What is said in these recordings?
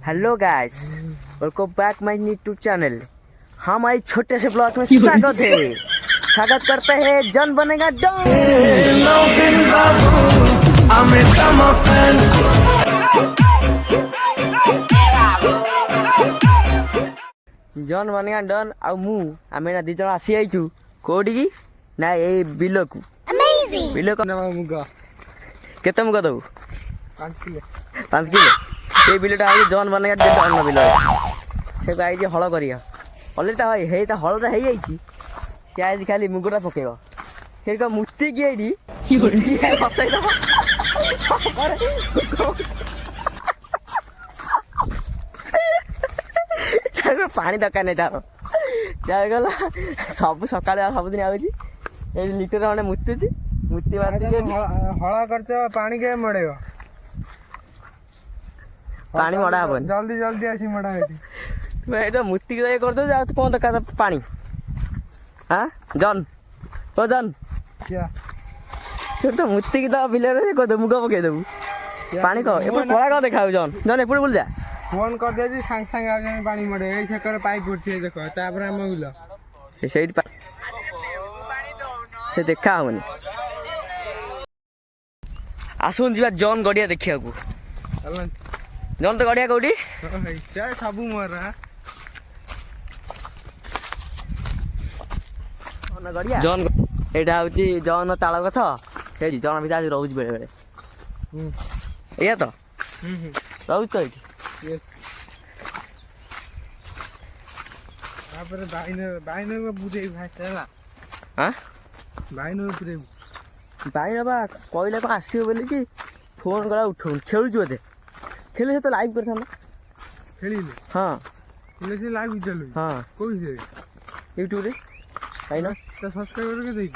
Hello guys, welcome back my YouTube channel. हमारे छोटे से ब्लॉग में स्वागत है। स्वागत करते हैं जॉन बनेगा डॉन। जॉन बनेगा डॉन आ मु आमे ना दी जण आसी आइछु कोडी की ना ए बिलो को अमेजिंग बिलो को मुगा केते मुगा दउ 5 किलो ए बिलोटा आइ जॉन बनेगा डॉन बिलो से गाई जे हळ करिया ऑलरेडी ता हे ता हळ ता हे आइछि से आज खाली मुगुरा पकेबो से को मुक्ति की आइडी की होडी फसाई दो पानी दरकार नहीं तार जागला सब सका सब दिन आउची ए लिटर खंडे मुतुची मुती मारती हला करते पानी के मड़ेगा पानी मड़ा हबन जल्दी जल्दी आसी मड़ा है मैं तो मुती के कर दो जा कौन दरकार पानी हां जॉन ओ जॉन क्या तो मुती की तो बिले रे को दो मुगा पके दबु पानी को एपर पड़ा को देखाउ जॉन जॉन एपर बोल जा फोन कर दे सांग सांग आ जाए पानी मड़े ए सेकर पाइप उठछे देखो तापर हम गुला ए सेट से देखा हमनी आसुन जीवा जॉन गड़िया देखिया को चलन जॉन तो गड़िया कोडी क्या सबु मरा ओना गड़िया जॉन एटा होची जॉन ताळ गछ हे जॉन भी आज रहउज बेले बेले एया तो रहउज तो एठी यस तापर बाइने को बुझे भाई चला हां बाइने को बुझे बाई बा कहले को आसीयो बोली कि फोन करा उठो खेलु जोते खेले तो लाइव करथा ना खेलिले हां खेले से लाइव चलु हां कोई से YouTube रे भाई ना तो सब्सक्राइबर के देख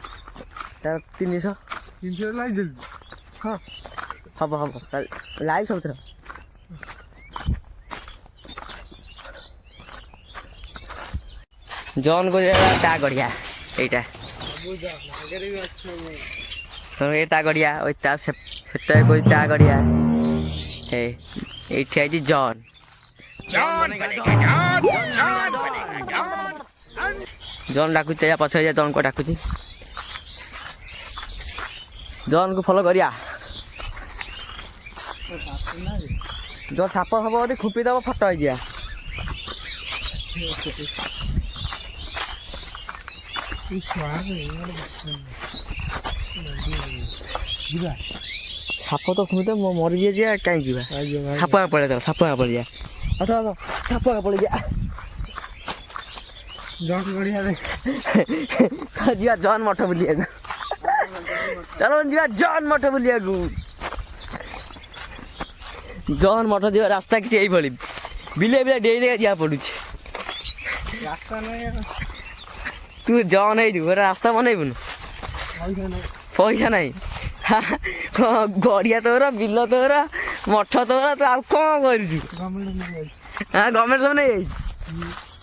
ता 300 लाइव चल हां हब लाइव सब तरह जॉन को ता गड़िया एटा तो एटा गड़िया ओइ ता सेटा कोई ता गड़िया हे एठी आइ जॉन जॉन डाकु तेया पछ जा जॉन को डाकु जॉन को फॉलो करिया जो साप हबो खुपी दबो फटो हो जा साप तो खुद मरी जाए कहीं जीवा साप पड़े जा साप पड़ जा अच्छा साप पड़ जा जॉन बढ़िया देख जीवा जॉन मठ बुलिया चलो जीवा जॉन मठ बुलिया जॉन मठ जीवा रास्ता किसी यही भली बिले बिले डेली जा पड़ू रास्ता नहीं तू जॉन है रास्ता बनइबुन पैसा नहीं गड़िया तोर बिल तोर मठ तोर तो आ कौन कर हाँ गवर्नमेंट सब नहीं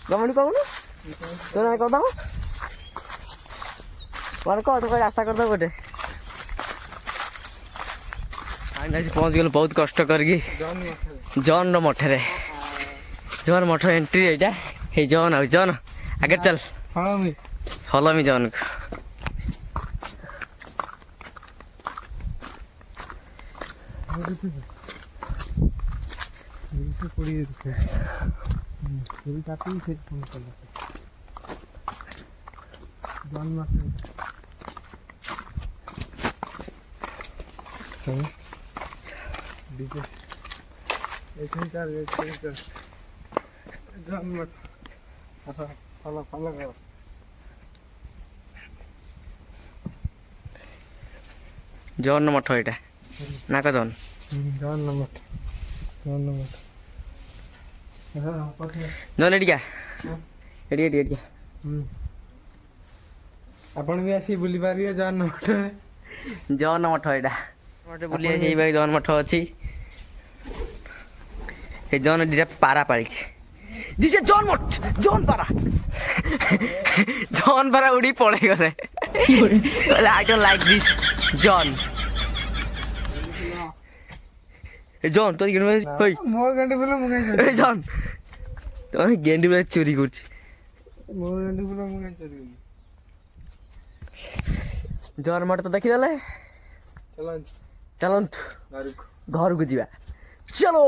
गवर्नमेंट कहून तो ना करद कह तो रास्ता करद गोटे पहुँच गल बहुत कष्ट करके जॉन मठे जॉन मठ एंट्री एटा हे जॉन आ जॉन आगे चल फॉलो मी जॉन को जॉन मठ एटा ना का जॉन जॉन एटिका एटिका आपण भी आसी बुली पारिए जॉन मठ जॉन मठ एटा मठ बुली हे भाई जॉन मठ अछि हे जॉन दिटा पारा पाळी दिस जॉन मठ जॉन पारा उड़ी पड़े गले I don't like this John ଏ ଜନ୍ ତୋର ଗେଣ୍ଡୁ ହଇ ମୋ ଗେଣ୍ଡୁ ଫୁଲ ମୁଁ କାଇଁ ଏ ଜନ୍ ତମେ ଗେଣ୍ଡୁ ଚୋରି କରୁଛି ମୋ ଗେଣ୍ଡୁ ଫୁଲ ମୁଁ କାଇଁ ଚୋରି କରିବି? ଜନ୍ ମତେ ତ ଦେଖିଦେଲେ ଚାଲନ୍ତୁ ଚାଲନ୍ତୁ ଘରକୁ। ଘରକୁ ଯିବା ଚଲୋ।